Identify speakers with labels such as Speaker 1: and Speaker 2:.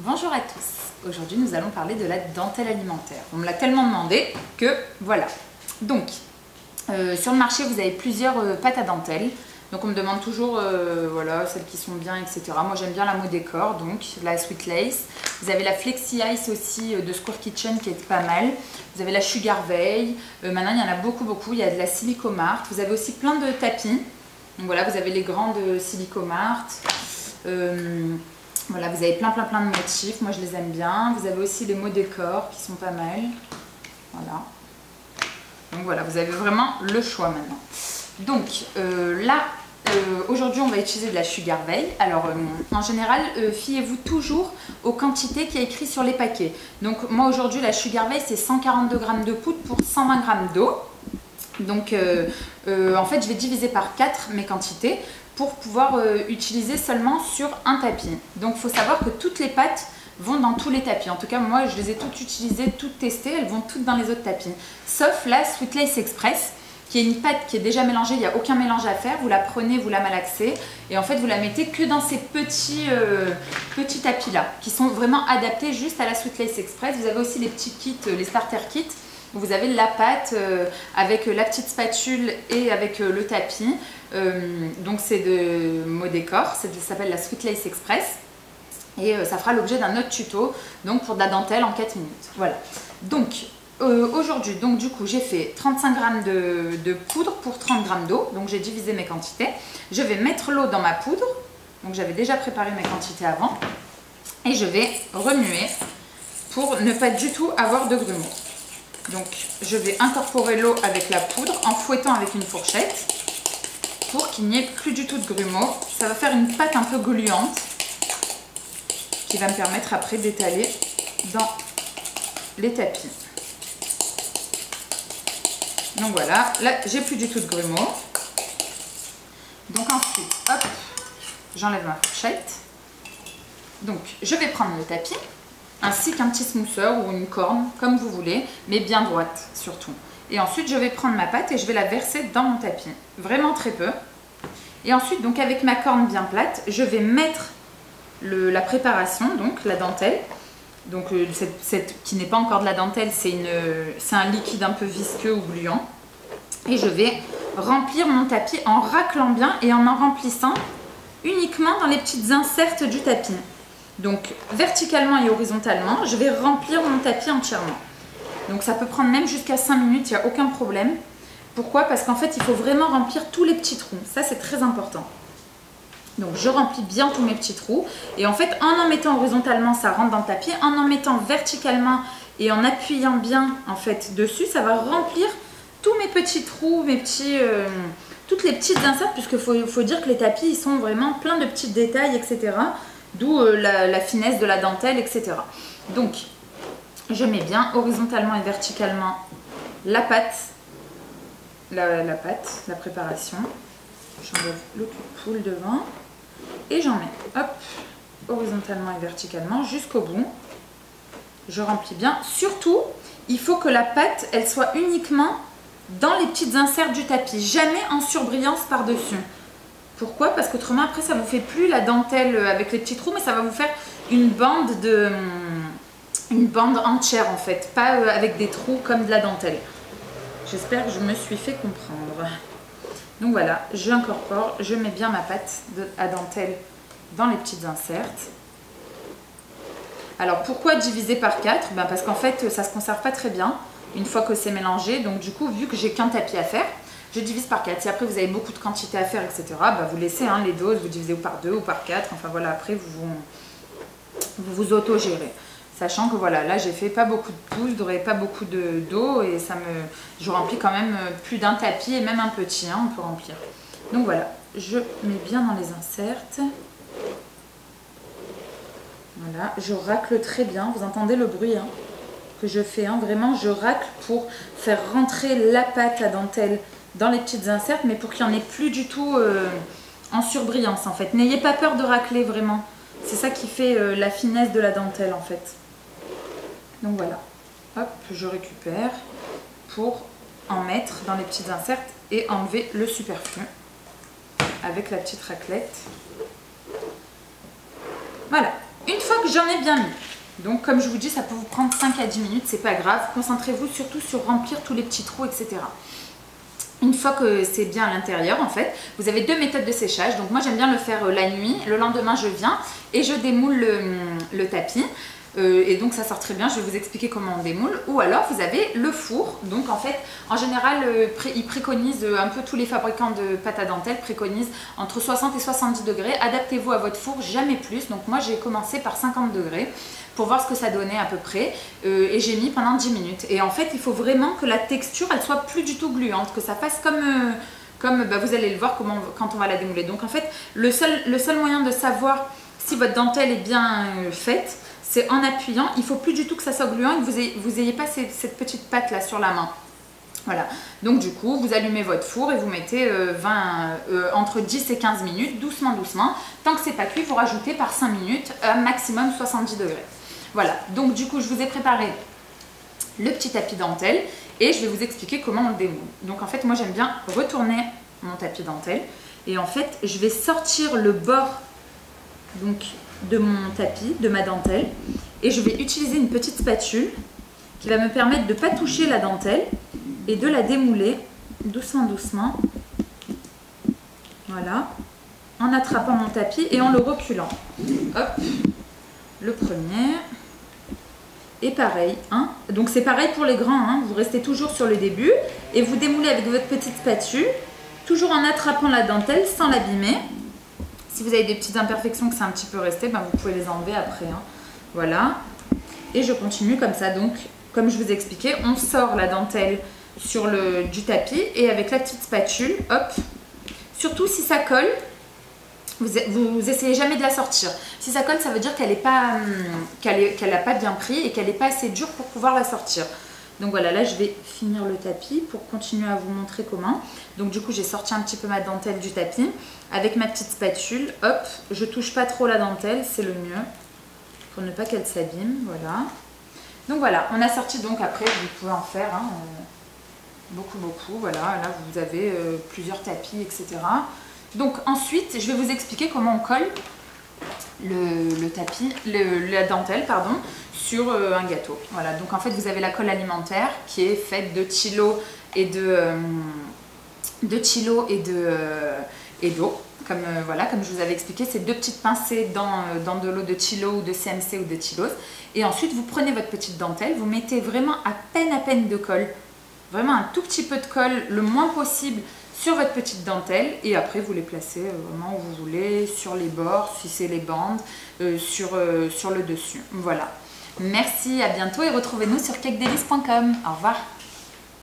Speaker 1: Bonjour à tous, aujourd'hui nous allons parler de la dentelle alimentaire. On me l'a tellement demandé que voilà. Donc, sur le marché vous avez plusieurs pâtes à dentelle. Donc on me demande toujours voilà, celles qui sont bien, etc. Moi j'aime bien la Modécor, donc la Sweet Lace. Vous avez la Flexi Ice aussi de Square Kitchen qui est pas mal. Vous avez la Sugar Veil. Maintenant il y en a beaucoup. Il y a de la Silicomart. Vous avez aussi plein de tapis. Donc voilà, vous avez les grandes Silicomart. Voilà, vous avez plein de motifs, moi je les aime bien. Vous avez aussi les Modécor qui sont pas mal. Voilà. Donc voilà, vous avez vraiment le choix maintenant. Donc là, aujourd'hui on va utiliser de la Sugar Veil. Alors en général, fiez-vous toujours aux quantités qui est écrit sur les paquets. Donc moi aujourd'hui la Sugar Veil c'est 142 g de poudre pour 120 g d'eau. Donc en fait je vais diviser par 4 mes quantités pour pouvoir utiliser seulement sur un tapis. Donc il faut savoir que toutes les pâtes vont dans tous les tapis. En tout cas moi je les ai toutes utilisées, toutes testées, elles vont toutes dans les autres tapis. Sauf la Sweet Lace Express qui est une pâte qui est déjà mélangée, il n'y a aucun mélange à faire. Vous la prenez, vous la malaxez et en fait vous la mettez que dans ces petits tapis là qui sont vraiment adaptés juste à la Sweet Lace Express. Vous avez aussi les petits kits, les starter kits. Vous avez la pâte avec la petite spatule et avec le tapis. Donc c'est de Modécor, ça s'appelle la Sweet Lace Express. Et ça fera l'objet d'un autre tuto, donc pour de la dentelle en 4 minutes. Voilà. Donc aujourd'hui, donc du coup j'ai fait 35 g de poudre pour 30 g d'eau. Donc j'ai divisé mes quantités. Je vais mettre l'eau dans ma poudre. Donc j'avais déjà préparé mes quantités avant. Et je vais remuer pour ne pas du tout avoir de grumeaux. Donc je vais incorporer l'eau avec la poudre en fouettant avec une fourchette pour qu'il n'y ait plus du tout de grumeaux. Ça va faire une pâte un peu gluante qui va me permettre après d'étaler dans les tapis. Donc voilà, là j'ai plus du tout de grumeaux. Donc ensuite, hop, j'enlève ma fourchette. Donc je vais prendre le tapis ainsi qu'un petit smoother ou une corne, comme vous voulez, mais bien droite surtout. Et ensuite, je vais prendre ma pâte et je vais la verser dans mon tapis, vraiment très peu. Et ensuite, donc avec ma corne bien plate, je vais mettre la préparation, donc la dentelle. Donc qui n'est pas encore de la dentelle, c'est un liquide un peu visqueux ou gluant. Et je vais remplir mon tapis en raclant bien et en remplissant uniquement dans les petites insertes du tapis. Donc verticalement et horizontalement, je vais remplir mon tapis entièrement. Donc ça peut prendre même jusqu'à 5 minutes, il n'y a aucun problème. Pourquoi? Parce qu'en fait, il faut vraiment remplir tous les petits trous. Ça, c'est très important. Donc je remplis bien tous mes petits trous. Et en fait, en mettant horizontalement, ça rentre dans le tapis. En mettant verticalement et en appuyant bien en fait dessus, ça va remplir tous mes petits trous, toutes les petites inserts, puisqu'il faut dire que les tapis, ils sont vraiment pleins de petits détails, etc. D'où la finesse de la dentelle, etc. Donc, je mets bien horizontalement et verticalement la pâte, la préparation. J'enlève le cul de poule devant. Et j'en mets, hop, horizontalement et verticalement jusqu'au bout. Je remplis bien. Surtout, il faut que la pâte, elle soit uniquement dans les petites inserts du tapis. Jamais en surbrillance par-dessus. Pourquoi? Parce qu'autrement, après, ça ne vous fait plus la dentelle avec les petits trous, mais ça va vous faire une bande entière, en fait. Pas avec des trous comme de la dentelle. J'espère que je me suis fait comprendre. Donc voilà, j'incorpore, je mets bien ma pâte à dentelle dans les petites insertes. Alors, pourquoi diviser par 4? Ben parce qu'en fait, ça ne se conserve pas très bien une fois que c'est mélangé. Donc du coup, vu que j'ai qu'un tapis à faire, je divise par 4. Si après vous avez beaucoup de quantité à faire, etc., bah vous laissez les doses, vous divisez ou par 2 ou par 4. Enfin voilà, après vous auto-gérez. Sachant que voilà, là j'ai fait pas beaucoup de poudre et pas beaucoup d'eau et je remplis quand même plus d'un tapis et même un petit, on peut remplir. Donc voilà, je mets bien dans les inserts. Voilà, je racle très bien, vous entendez le bruit que je fais, vraiment je racle pour faire rentrer la pâte à dentelle dans les petites inserts, mais pour qu'il n'y en ait plus du tout en surbrillance en fait. N'ayez pas peur de racler vraiment. C'est ça qui fait la finesse de la dentelle en fait. Donc voilà. Hop, je récupère pour en mettre dans les petites inserts et enlever le superflu avec la petite raclette. Voilà. Une fois que j'en ai bien mis. Donc comme je vous dis, ça peut vous prendre 5 à 10 minutes, c'est pas grave. Concentrez-vous surtout sur remplir tous les petits trous, etc. Une fois que c'est bien à l'intérieur, en fait, vous avez 2 méthodes de séchage. Donc moi j'aime bien le faire la nuit. Le lendemain je viens et je démoule le tapis. Et donc ça sort très bien, je vais vous expliquer comment on démoule. Ou alors vous avez le four. Donc en fait, en général, ils préconisent, un peu tous les fabricants de pâte à dentelle préconisent entre 60 et 70 degrés. Adaptez-vous à votre four, jamais plus. Donc moi j'ai commencé par 50 degrés pour voir ce que ça donnait à peu près. Et j'ai mis pendant 10 minutes. Et en fait, il faut vraiment que la texture, elle soit plus du tout gluante, que ça fasse comme vous allez le voir quand on va la démouler. Donc en fait, le seul moyen de savoir si votre dentelle est bien faite, c'est en appuyant. Il ne faut plus du tout que ça soit gluant et que vous ayez pas cette petite pâte là sur la main. Voilà, donc du coup, vous allumez votre four et vous mettez entre 10 et 15 minutes, doucement, doucement. Tant que c'est pas cuit, vous rajoutez par 5 minutes, maximum 70 degrés. Voilà, donc du coup, je vous ai préparé le petit tapis dentelle et je vais vous expliquer comment on le démoule. Donc en fait, moi j'aime bien retourner mon tapis dentelle et en fait, je vais sortir le bord donc de mon tapis, de ma dentelle, et je vais utiliser une petite spatule qui va me permettre de ne pas toucher la dentelle et de la démouler doucement doucement, voilà, en attrapant mon tapis et en le reculant. Hop, le premier, et pareil, hein. Donc c'est pareil pour les grands, hein. Vous restez toujours sur le début et vous démoulez avec votre petite spatule, toujours en attrapant la dentelle sans l'abîmer. Si vous avez des petites imperfections que c'est un petit peu resté, ben vous pouvez les enlever après, hein. Voilà. Et je continue comme ça. Donc, comme je vous ai expliqué, on sort la dentelle du tapis et avec la petite spatule, hop. Surtout si ça colle, vous essayez jamais de la sortir. Si ça colle, ça veut dire qu'elle n'a pas bien pris et qu'elle n'est pas assez dure pour pouvoir la sortir. Donc voilà, là je vais finir le tapis pour continuer à vous montrer comment. Donc du coup j'ai sorti un petit peu ma dentelle du tapis avec ma petite spatule. Hop, je touche pas trop la dentelle, c'est le mieux pour ne pas qu'elle s'abîme. Voilà. Donc voilà, on a sorti, donc après vous pouvez en faire hein, beaucoup. Voilà, là vous avez plusieurs tapis, etc. Donc ensuite je vais vous expliquer comment on colle le tapis, la dentelle pardon, sur un gâteau. Voilà, donc en fait vous avez la colle alimentaire qui est faite de Tilo et d'eau. Voilà, comme je vous avais expliqué, c'est 2 petites pincées dans de l'eau de Tilo ou de CMC ou de Tilos. Et ensuite vous prenez votre petite dentelle, vous mettez vraiment à peine de colle, vraiment un tout petit peu de colle, le moins possible sur votre petite dentelle, et après vous les placez vraiment où vous voulez, sur les bords, si c'est les bandes, sur le dessus. Voilà. Merci, à bientôt et retrouvez-nous sur cakedelice.com. Au revoir.